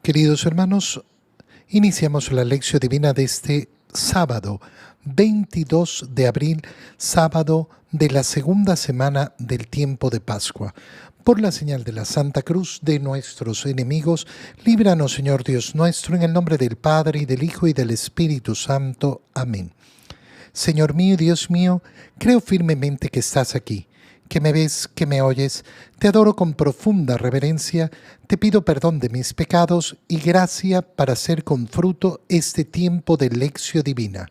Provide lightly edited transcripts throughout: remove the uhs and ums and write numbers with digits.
Queridos hermanos, iniciamos la lección divina de este sábado, 22 de abril, sábado de la segunda semana del tiempo de Pascua. Por la señal de la Santa Cruz de nuestros enemigos, líbranos, Señor Dios nuestro, en el nombre del Padre, y del Hijo, y del Espíritu Santo. Amén. Señor mío y Dios mío, creo firmemente que estás aquí, que me ves, que me oyes. Te adoro con profunda reverencia, te pido perdón de mis pecados y gracia para hacer con fruto este tiempo de lección divina.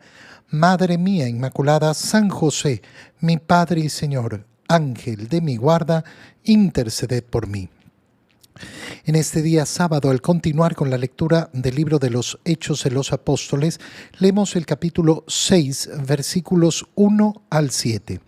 Madre mía Inmaculada, San José, mi Padre y Señor, Ángel de mi guarda, interceded por mí. En este día sábado, al continuar con la lectura del libro de los Hechos de los Apóstoles, leemos el capítulo 6, versículos 1 al 7.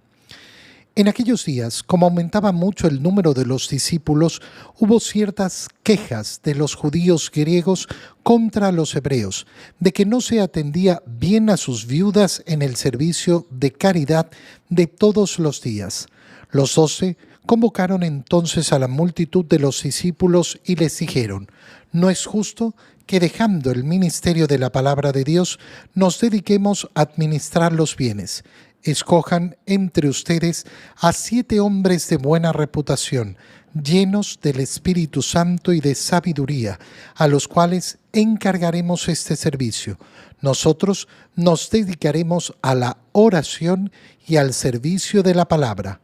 En aquellos días, como aumentaba mucho el número de los discípulos, hubo ciertas quejas de los judíos griegos contra los hebreos, de que no se atendía bien a sus viudas en el servicio de caridad de todos los días. Los 12 convocaron entonces a la multitud de los discípulos y les dijeron: «No es justo que, dejando el ministerio de la palabra de Dios, nos dediquemos a administrar los bienes. Escojan entre ustedes a 7 hombres de buena reputación, llenos del Espíritu Santo y de sabiduría, a los cuales encargaremos este servicio. Nosotros nos dedicaremos a la oración y al servicio de la palabra».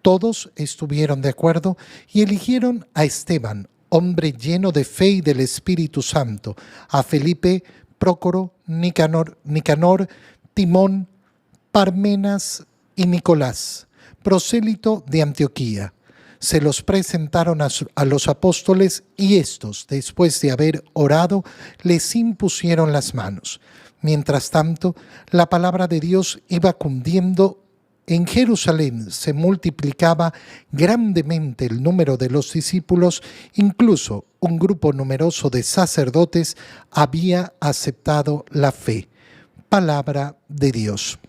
Todos estuvieron de acuerdo y eligieron a Esteban, hombre lleno de fe y del Espíritu Santo, a Felipe, Prócoro, Nicanor, Timón, Parmenas y Nicolás, prosélito de Antioquía. Se los presentaron a los apóstoles y estos, después de haber orado, les impusieron las manos. Mientras tanto, la palabra de Dios iba cundiendo. En Jerusalén se multiplicaba grandemente el número de los discípulos, incluso un grupo numeroso de sacerdotes había aceptado la fe. Palabra de Dios.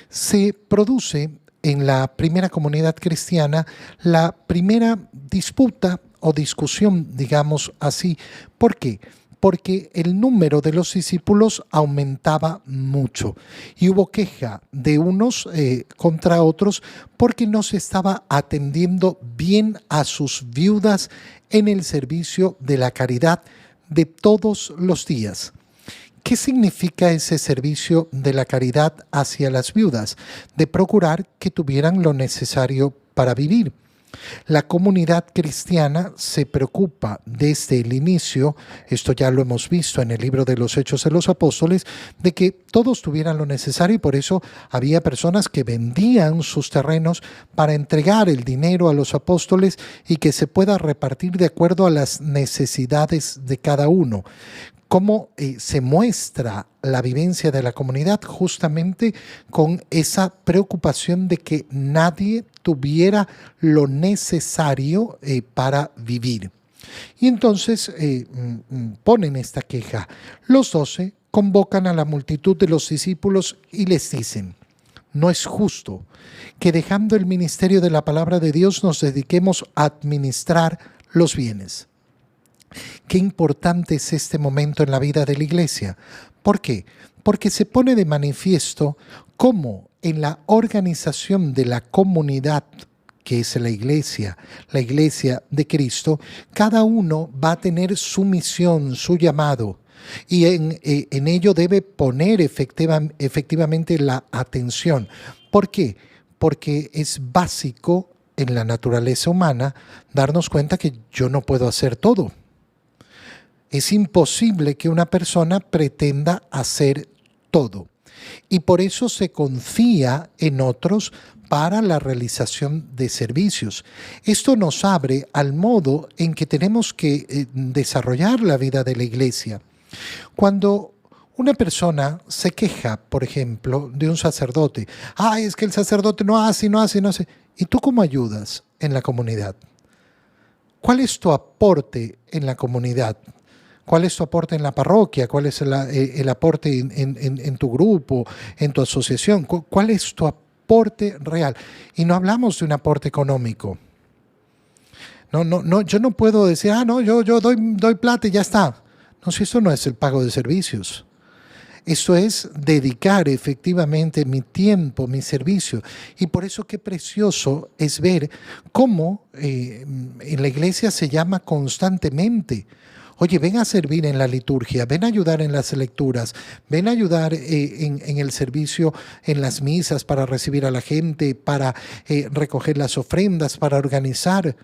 Se produce en la primera comunidad cristiana la primera disputa o discusión, digamos así. ¿Por qué? Porque el número de los discípulos aumentaba mucho y hubo queja de unos contra otros porque no se estaba atendiendo bien a sus viudas en el servicio de la caridad de todos los días. ¿Qué significa ese servicio de la caridad hacia las viudas? De procurar que tuvieran lo necesario para vivir. La comunidad cristiana se preocupa desde el inicio, esto ya lo hemos visto en el libro de los Hechos de los Apóstoles, de que todos tuvieran lo necesario, y por eso había personas que vendían sus terrenos para entregar el dinero a los apóstoles y que se pueda repartir de acuerdo a las necesidades de cada uno. ¿Cómo se muestra la vivencia de la comunidad? Justamente con esa preocupación de que nadie tuviera lo necesario para vivir. Y entonces ponen esta queja. Los 12 convocan a la multitud de los discípulos y les dicen: «No es justo que, dejando el ministerio de la palabra de Dios, nos dediquemos a administrar los bienes». Qué importante es este momento en la vida de la Iglesia. ¿Por qué? Porque se pone de manifiesto cómo en la organización de la comunidad, que es la Iglesia de Cristo, cada uno va a tener su misión, su llamado, y en ello debe poner efectivamente la atención. ¿Por qué? Porque es básico en la naturaleza humana darnos cuenta que yo no puedo hacer todo. Es imposible que una persona pretenda hacer todo. Y por eso se confía en otros para la realización de servicios. Esto nos abre al modo en que tenemos que desarrollar la vida de la Iglesia. Cuando una persona se queja, por ejemplo, de un sacerdote, es que el sacerdote no hace. ¿Y tú cómo ayudas en la comunidad? ¿Cuál es tu aporte en la comunidad? ¿Cuál es tu aporte en la parroquia? ¿Cuál es el aporte en tu grupo, en tu asociación? ¿Cuál es tu aporte real? Y no hablamos de un aporte económico. No, yo no puedo decir, no, yo doy plata y ya está. No, si eso no es el pago de servicios. Eso es dedicar efectivamente mi tiempo, mi servicio. Y por eso qué precioso es ver cómo en la iglesia se llama constantemente. Oye, ven a servir en la liturgia, ven a ayudar en las lecturas, ven a ayudar en el servicio, en las misas para recibir a la gente, para recoger las ofrendas, para organizar.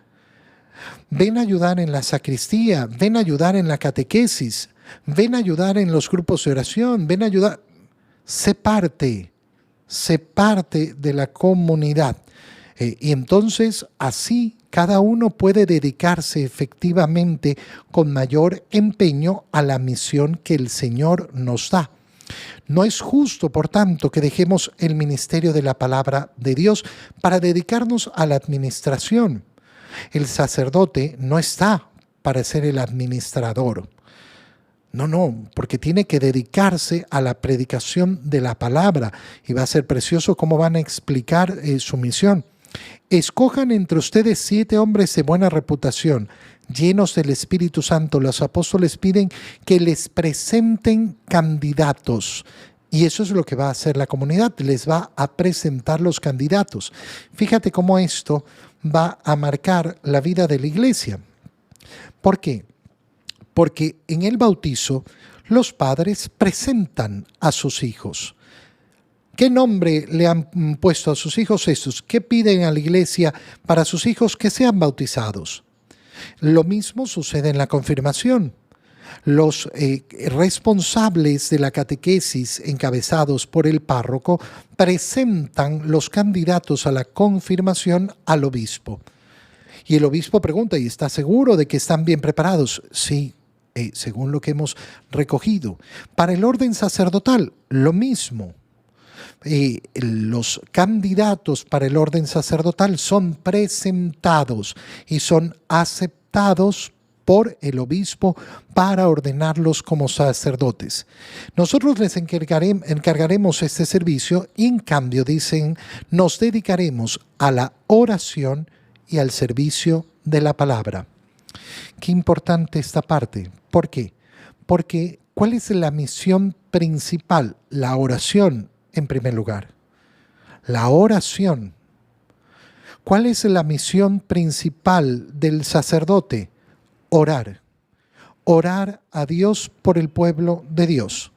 Ven a ayudar en la sacristía, ven a ayudar en la catequesis, ven a ayudar en los grupos de oración, ven a ayudar. Sé parte de la comunidad. Y entonces así cada uno puede dedicarse efectivamente con mayor empeño a la misión que el Señor nos da. No es justo, por tanto, que dejemos el ministerio de la palabra de Dios para dedicarnos a la administración. El sacerdote no está para ser el administrador. No, porque tiene que dedicarse a la predicación de la palabra y va a ser precioso cómo van a explicar su misión. Escojan entre ustedes 7 hombres de buena reputación, llenos del Espíritu Santo. Los apóstoles piden que les presenten candidatos. Y eso es lo que va a hacer la comunidad, les va a presentar los candidatos. Fíjate cómo esto va a marcar la vida de la iglesia. ¿Por qué? Porque en el bautizo los padres presentan a sus hijos. ¿Qué nombre le han puesto a sus hijos estos? ¿Qué piden a la iglesia para sus hijos que sean bautizados? Lo mismo sucede en la confirmación. Los responsables de la catequesis, encabezados por el párroco, presentan los candidatos a la confirmación al obispo. Y el obispo pregunta, ¿y está seguro de que están bien preparados? Sí, según lo que hemos recogido. Para el orden sacerdotal, lo mismo. Los candidatos para el orden sacerdotal son presentados y son aceptados por el obispo para ordenarlos como sacerdotes. Nosotros les encargaremos este servicio y en cambio, dicen, nos dedicaremos a la oración y al servicio de la palabra. Qué importante esta parte. ¿Por qué? Porque ¿cuál es la misión principal? La oración en primer lugar. La oración. ¿Cuál es la misión principal del sacerdote? Orar. Orar a Dios por el pueblo de Dios.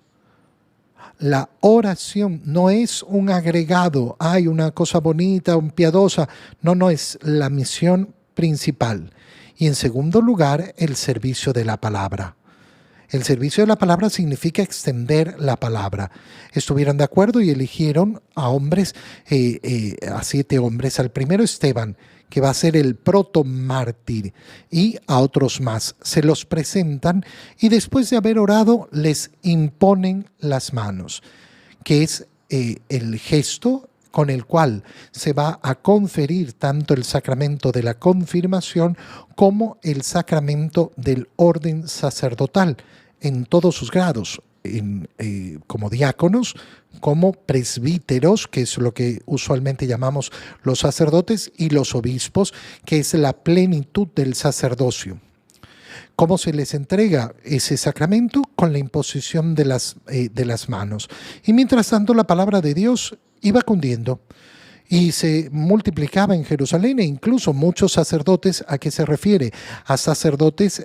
La oración no es un agregado, hay una cosa bonita, un piadosa. No es la misión principal. Y en segundo lugar, el servicio de la palabra. El servicio de la palabra significa extender la palabra. Estuvieron de acuerdo y eligieron a hombres, a 7 hombres. Al primero Esteban, que va a ser el protomártir, y a otros más. Se los presentan y después de haber orado les imponen las manos, que es el gesto con el cual se va a conferir tanto el sacramento de la confirmación como el sacramento del orden sacerdotal en todos sus grados, como diáconos, como presbíteros, que es lo que usualmente llamamos los sacerdotes, y los obispos, que es la plenitud del sacerdocio. ¿Cómo se les entrega ese sacramento? Con la imposición de las manos. Y mientras tanto la palabra de Dios iba cundiendo y se multiplicaba en Jerusalén, e incluso muchos sacerdotes. ¿A qué se refiere? A sacerdotes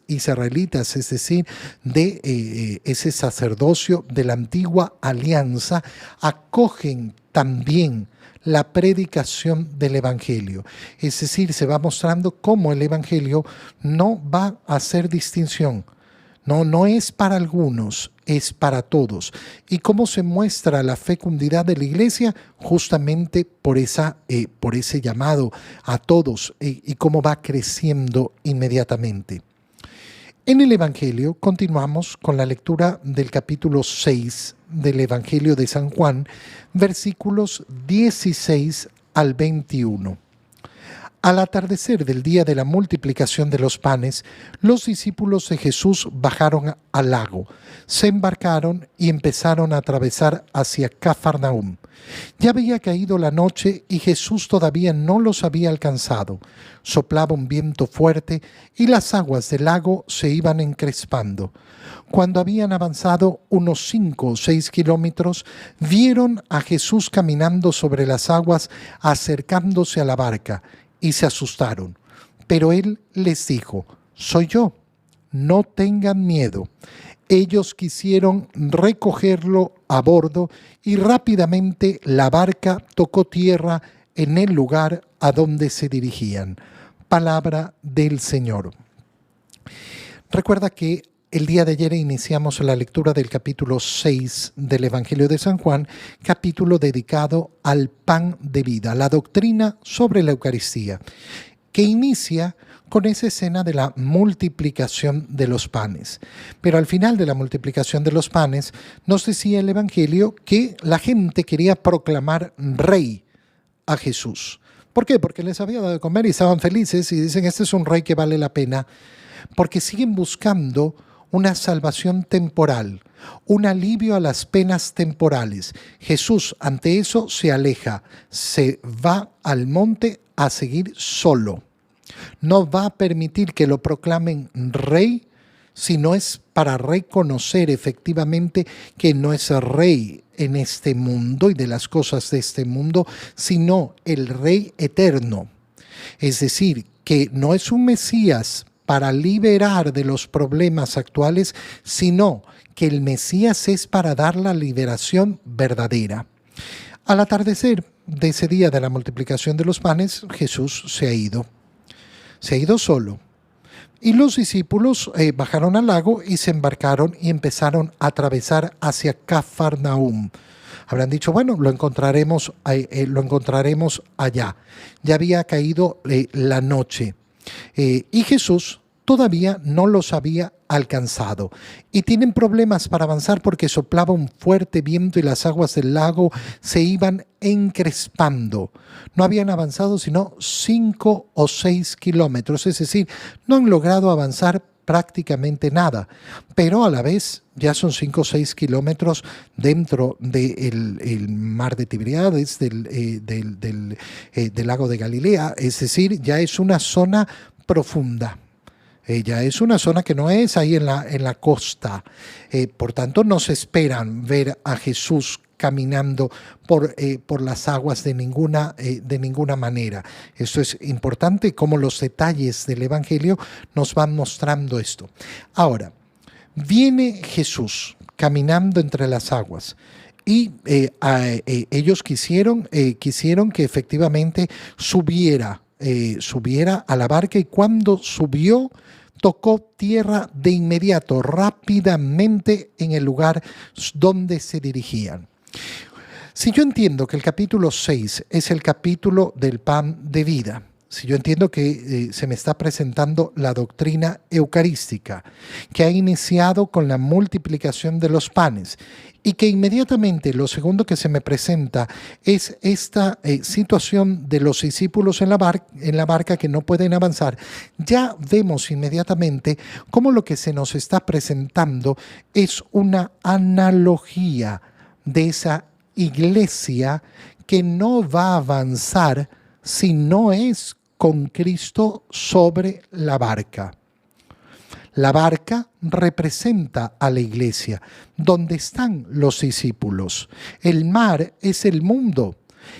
israelitas, es decir, de ese sacerdocio de la antigua alianza, acogen también la predicación del Evangelio. Es decir, se va mostrando cómo el Evangelio no va a hacer distinción. No es para algunos, es para todos. ¿Y cómo se muestra la fecundidad de la iglesia? Justamente por ese llamado a todos y cómo va creciendo inmediatamente. En el Evangelio continuamos con la lectura del capítulo 6 del Evangelio de San Juan, versículos 16 al 21. Al atardecer del día de la multiplicación de los panes, los discípulos de Jesús bajaron al lago, se embarcaron y empezaron a atravesar hacia Cafarnaúm. Ya había caído la noche y Jesús todavía no los había alcanzado. Soplaba un viento fuerte y las aguas del lago se iban encrespando. Cuando habían avanzado unos 5 o 6 kilómetros, vieron a Jesús caminando sobre las aguas, acercándose a la barca, y se asustaron. Pero él les dijo: «Soy yo, no tengan miedo». Ellos quisieron recogerlo a bordo y rápidamente la barca tocó tierra en el lugar a donde se dirigían. Palabra del Señor. Recuerda que el día de ayer iniciamos la lectura del capítulo 6 del Evangelio de San Juan, capítulo dedicado al pan de vida, la doctrina sobre la Eucaristía, que inicia con esa escena de la multiplicación de los panes. Pero al final de la multiplicación de los panes, nos decía el Evangelio que la gente quería proclamar rey a Jesús. ¿Por qué? Porque les había dado de comer y estaban felices y dicen: este es un rey que vale la pena, porque siguen buscando una salvación temporal, un alivio a las penas temporales. Jesús ante eso se aleja, se va al monte a seguir solo. No va a permitir que lo proclamen rey, si no es para reconocer efectivamente que no es rey en este mundo y de las cosas de este mundo, sino el rey eterno. Es decir, que no es un Mesías para liberar de los problemas actuales, sino que el Mesías es para dar la liberación verdadera. Al atardecer de ese día de la multiplicación de los panes, Jesús se ha ido solo. Y los discípulos bajaron al lago y se embarcaron y empezaron a atravesar hacia Cafarnaúm. Habrán dicho: bueno, lo encontraremos allá. Ya había caído la noche. Y Jesús todavía no los había alcanzado. Y tienen problemas para avanzar porque soplaba un fuerte viento y las aguas del lago se iban encrespando. No habían avanzado sino 5 o 6 kilómetros, es decir, no han logrado avanzar prácticamente nada, pero a la vez ya son 5 o 6 kilómetros dentro del mar de Tiberíades, del lago de Galilea, es decir, ya es una zona profunda. Ya es una zona que no es ahí en la costa. Por tanto, no se esperan ver a Jesús caminando por las aguas de ninguna manera. Esto es importante, como los detalles del Evangelio nos van mostrando esto. Ahora, viene Jesús caminando entre las aguas. Y ellos quisieron que efectivamente subiera a la barca, y cuando subió tocó tierra de inmediato, rápidamente en el lugar donde se dirigían. Si yo entiendo que el capítulo 6 es el capítulo del pan de vida, si yo entiendo que se me está presentando la doctrina eucarística, que ha iniciado con la multiplicación de los panes, y que inmediatamente lo segundo que se me presenta es esta situación de los discípulos en la barca que no pueden avanzar, ya vemos inmediatamente cómo lo que se nos está presentando es una analogía de esa iglesia que no va a avanzar si no es con Cristo sobre la barca. La barca representa a la iglesia, donde están los discípulos. El mar es el mundo,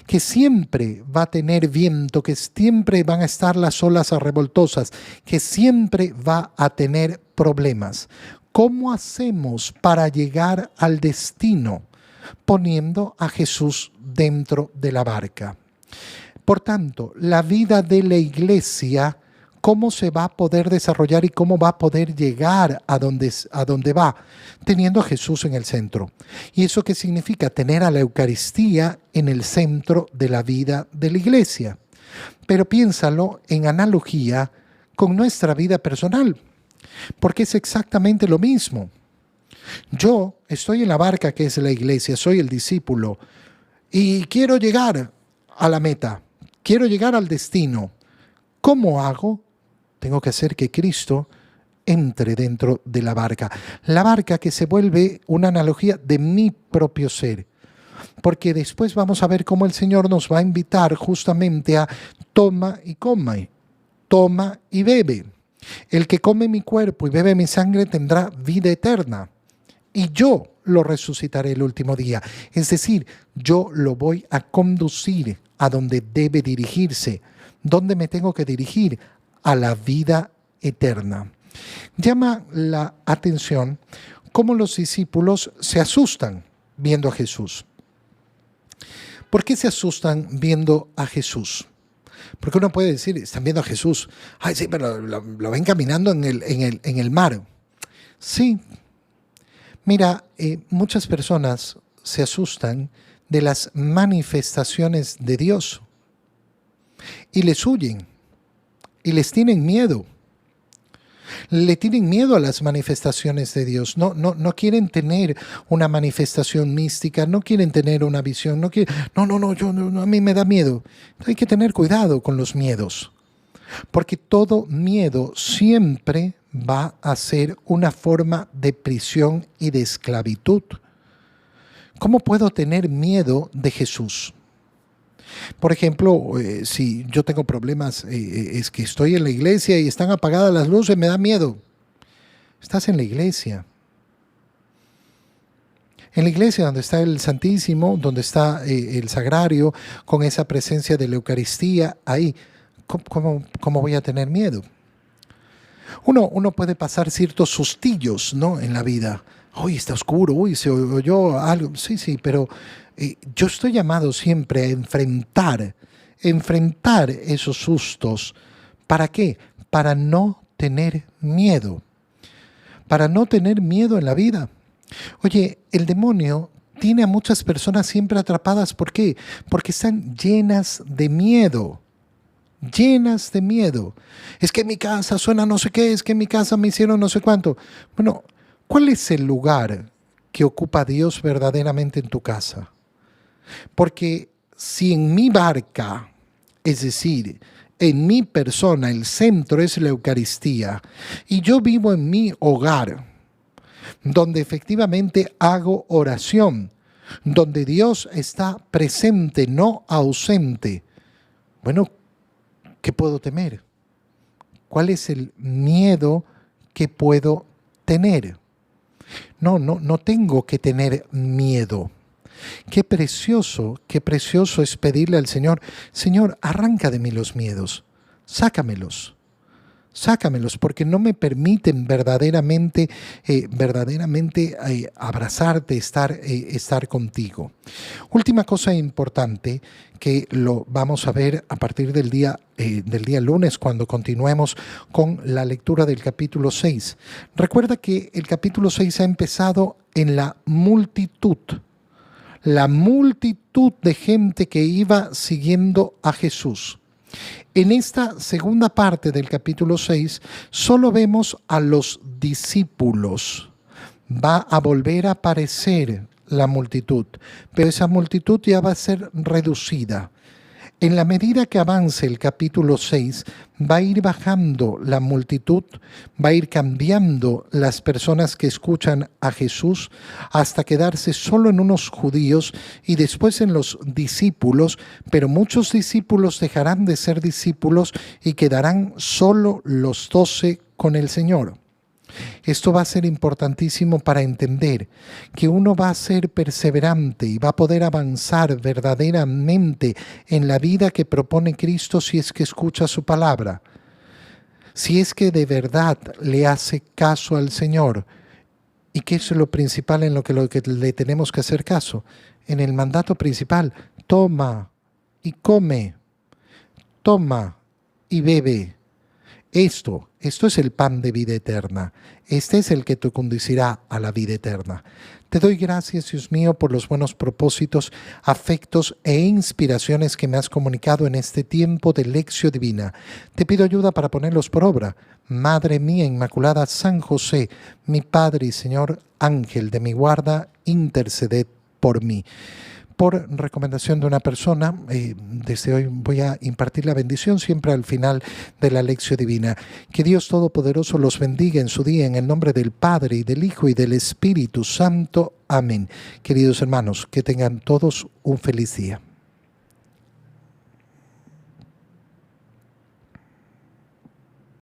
que siempre va a tener viento, que siempre van a estar las olas revoltosas, que siempre va a tener problemas. ¿Cómo hacemos para llegar al destino? Poniendo a Jesús dentro de la barca. Por tanto, la vida de la iglesia, ¿cómo se va a poder desarrollar y cómo va a poder llegar a donde va? Teniendo a Jesús en el centro. ¿Y eso qué significa? Tener a la Eucaristía en el centro de la vida de la iglesia. Pero piénsalo en analogía con nuestra vida personal, porque es exactamente lo mismo. Yo estoy en la barca que es la iglesia, soy el discípulo y quiero llegar a la meta, quiero llegar al destino. ¿Cómo hago? Tengo que hacer que Cristo entre dentro de la barca que se vuelve una analogía de mi propio ser. porque después vamos a ver cómo el Señor nos va a invitar justamente a toma y come, toma y bebe. El que come mi cuerpo y bebe mi sangre tendrá vida eterna, y yo lo resucitaré el último día. Es decir, yo lo voy a conducir a donde debe dirigirse. ¿Dónde me tengo que dirigir? A la vida eterna. Llama la atención cómo los discípulos se asustan viendo a Jesús. ¿Por qué se asustan viendo a Jesús? Porque uno puede decir, están viendo a Jesús. Ay, sí, pero lo ven caminando en el mar. Sí. Mira, muchas personas se asustan de las manifestaciones de Dios y les huyen y les tienen miedo. Le tienen miedo a las manifestaciones de Dios. No quieren tener una manifestación mística, no quieren tener una visión. No, a mí me da miedo. Hay que tener cuidado con los miedos, porque todo miedo siempre va a ser una forma de prisión y de esclavitud. ¿Cómo puedo tener miedo de Jesús? Por ejemplo, si yo tengo problemas, es que estoy en la iglesia y están apagadas las luces, me da miedo. Estás en la iglesia. En la iglesia donde está el Santísimo, donde está el Sagrario, con esa presencia de la Eucaristía, ahí, ¿cómo voy a tener miedo? Uno puede pasar ciertos sustillos, ¿no?, en la vida. Uy, está oscuro, uy, se oyó algo. Sí, pero yo estoy llamado siempre a enfrentar esos sustos. ¿Para qué? Para no tener miedo. Para no tener miedo en la vida. Oye, el demonio tiene a muchas personas siempre atrapadas. ¿Por qué? Porque están llenas de miedo. Llenas de miedo. Es que en mi casa suena no sé qué, es que en mi casa me hicieron no sé cuánto. Bueno, ¿cuál es el lugar que ocupa Dios verdaderamente en tu casa? Porque si en mi barca, es decir, en mi persona, el centro es la Eucaristía, y yo vivo en mi hogar, donde efectivamente hago oración, donde Dios está presente, no ausente, bueno, ¿qué puedo temer? ¿Cuál es el miedo que puedo tener? No tengo que tener miedo. Qué precioso es pedirle al Señor, Señor, arranca de mí los miedos, sácamelos, porque no me permiten verdaderamente abrazarte, estar contigo. Última cosa importante que lo vamos a ver a partir del día lunes, cuando continuemos con la lectura del capítulo 6. Recuerda que el capítulo 6 ha empezado en la multitud de gente que iba siguiendo a Jesús. En esta segunda parte del capítulo 6 solo vemos a los discípulos. Va a volver a aparecer la multitud, pero esa multitud ya va a ser reducida. En la medida que avance el capítulo 6, va a ir bajando la multitud, va a ir cambiando las personas que escuchan a Jesús hasta quedarse solo en unos judíos y después en los discípulos, pero muchos discípulos dejarán de ser discípulos y quedarán solo los 12 con el Señor. Esto va a ser importantísimo para entender que uno va a ser perseverante y va a poder avanzar verdaderamente en la vida que propone Cristo si es que escucha su palabra, si es que de verdad le hace caso al Señor. ¿Y qué es lo principal en lo que le tenemos que hacer caso? En el mandato principal: toma y come, toma y bebe. Esto es el pan de vida eterna. Este es el que te conducirá a la vida eterna. Te doy gracias, Dios mío, por los buenos propósitos, afectos e inspiraciones que me has comunicado en este tiempo de lección divina. Te pido ayuda para ponerlos por obra. Madre mía Inmaculada, San José, mi Padre y Señor, Ángel de mi guarda, interceded por mí. por recomendación de una persona. Desde hoy voy a impartir la bendición siempre al final de la lección divina. Que Dios Todopoderoso los bendiga en su día, en el nombre del Padre, y del Hijo, y del Espíritu Santo. Amén. Queridos hermanos, que tengan todos un feliz día.